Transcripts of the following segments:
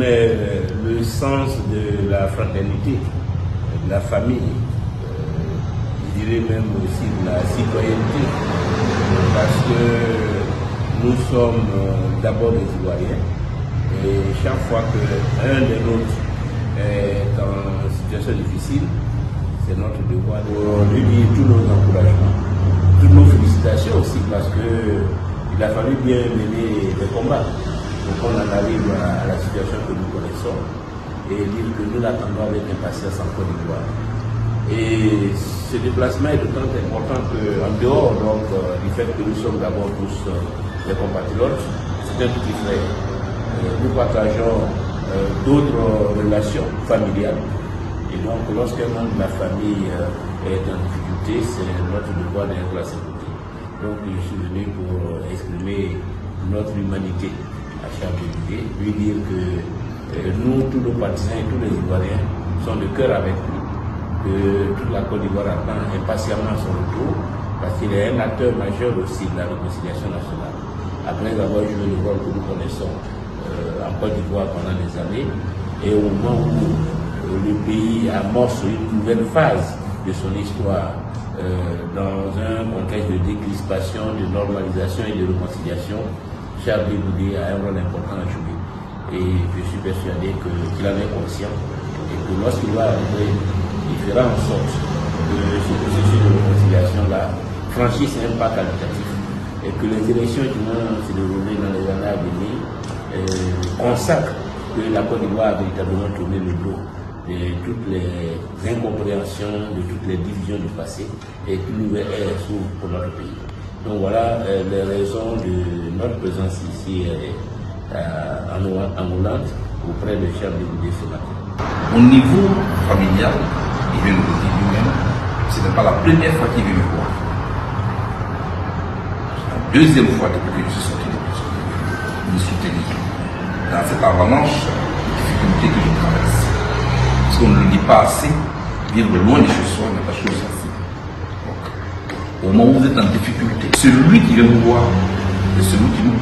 mais le sens de la fraternité, de la famille, je dirais même aussi de la citoyenneté, parce que nous sommes d'abord des Ivoiriens, et chaque fois qu'un des nôtres est en situation difficile, c'est notre devoir de lui dire tous nos encouragements, toutes nos félicitations aussi, parce qu'il a fallu bien mener des combats pour qu'on en arrive à la situation que nous connaissons et dire que nous l'attendons avec impatience en Côte d'Ivoire. Et ce déplacement est d'autant important qu'en dehors donc, du fait que nous sommes d'abord tous des compatriotes, c'est un petit frère. Nous partageons d'autres relations familiales. Et donc, lorsqu'un membre de la famille est en difficulté, c'est notre devoir d'être à ses côtés. Donc, je suis venu pour exprimer notre humanité à Charles de Gaulle, lui dire que nous, tous nos partisans et tous les Ivoiriens sont de cœur avec lui, que toute la Côte d'Ivoire attend impatiemment son retour, parce qu'il est un acteur majeur aussi de la réconciliation nationale. Après avoir joué le rôle que nous connaissons en Côte d'Ivoire pendant des années, et au moment où le pays amorce une nouvelle phase de son histoire dans un contexte de décrispation, de normalisation et de réconciliation, Charles de Gaulle a un rôle important à jouer. Et je suis persuadé qu'il en est conscient et que lorsqu'il va arriver, il fera en sorte que ce processus de réconciliation-là franchisse un pas qualitatif et que les élections qui vont se dérouler dans les années à venir consacrent que la Côte d'Ivoire a véritablement tourné le dos de toutes les incompréhensions, de toutes les divisions du passé et qu'une nouvelle ère s'ouvre pour notre pays. Donc voilà les raisons de notre présence ici en Hollande auprès de Charles de Gaulle ce matin. Au niveau familial, il vient de le dire lui-même, ce n'est pas la première fois qu'il vient me voir. C'est la deuxième fois depuis que je suis sorti de prison. Il me soutenir dans cette avalanche de difficultés que je traverse. Parce qu'on ne le dit pas assez, vivre loin de chez soi n'est pas chose facile. Au moment où vous êtes en difficulté, celui qui vient vous voir est celui qui vous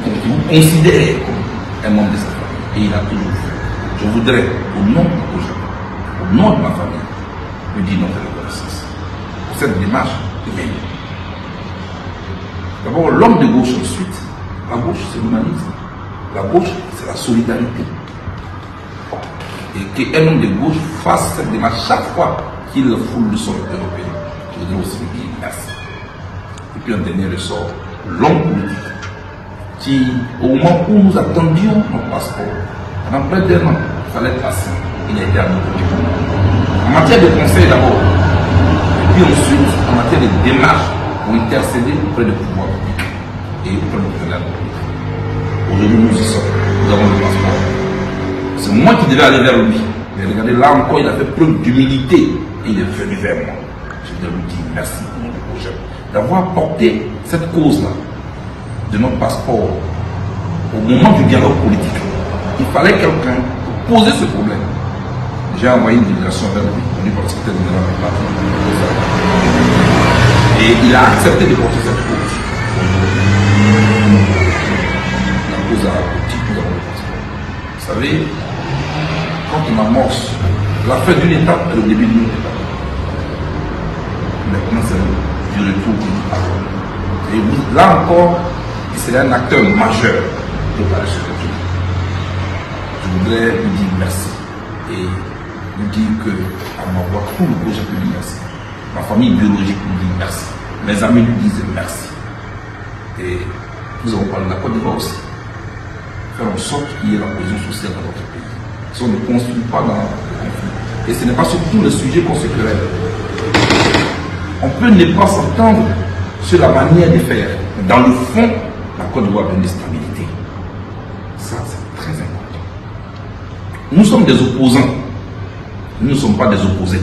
considère comme un membre de sa famille. Et il a toujours fait. Je voudrais, au nom de Projet, au nom de ma famille, lui dire notre reconnaissance pour cette démarche de bien. D'abord, l'homme de gauche ensuite. La gauche, c'est l'humanisme. La gauche, c'est la solidarité. Et qu'un homme de gauche fasse cette démarche chaque fois qu'il foule le sol européen. Je voudrais aussi lui dire merci. Et puis un dernier ressort, l'homme politique, qui, au moment où nous attendions notre passeport, pendant près d'un an, il fallait passer, il a été à notre côté. En matière de conseil d'abord, et puis ensuite, en matière de démarche, pour intercéder auprès du pouvoir public et auprès du président de la République. Aujourd'hui, nous y sommes, nous avons le passeport. C'est moi qui devais aller vers lui. Mais regardez, là encore, il a fait preuve d'humilité et il est venu vers moi. Je dois lui dire merci pour notre projet, d'avoir porté cette cause-là de notre passeport au moment du dialogue politique. Il fallait quelqu'un pour poser ce problème. J'ai envoyé une délégation vers lui, connu par le secrétaire général de la partie. Et il a accepté de porter cette cause. La cause à politique, nous avons le passeport. Vous savez, quand on amorce la fin d'une étape et le début d'une autre étape, maintenant c'est du retour du parole. Et là encore, il serait un acteur majeur de la recherche. Je voudrais lui dire merci et lui dire que à ma voix, tout le projet lui dit merci. Ma famille biologique lui dit merci. Mes amis lui disent merci. Et nous avons parlé de la Côte d'Ivoire aussi. Faire en sorte qu'il y ait la cohésion sociale dans notre pays. Si on ne construit pas dans le conflit. Et ce n'est pas sur tous les sujets qu'on se querelle. On peut ne pas s'entendre sur la manière de faire. Dans le fond, la Côte d'Ivoire a une stabilité. Ça, c'est très important. Nous sommes des opposants. Nous ne sommes pas des opposés.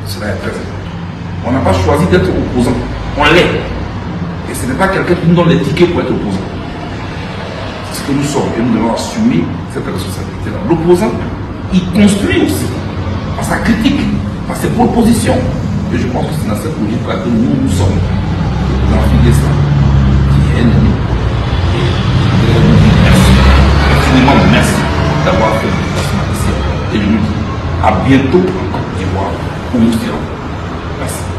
Cela est très important. On n'a pas choisi d'être opposant. On l'est. Et ce n'est pas quelqu'un qui nous donne les tickets pour être opposant. C'est ce que nous sommes. Et nous devons assumer cette responsabilité-là. L'opposant, il construit aussi. Par sa critique, par ses propositions. Et je pense que c'est dans cette logique-là que nous sommes. Dans la ça, qui est ennemi. Et je voudrais vous dire merci. Infiniment merci. À bientôt en Côte d'Ivoire où nous serons. Merci.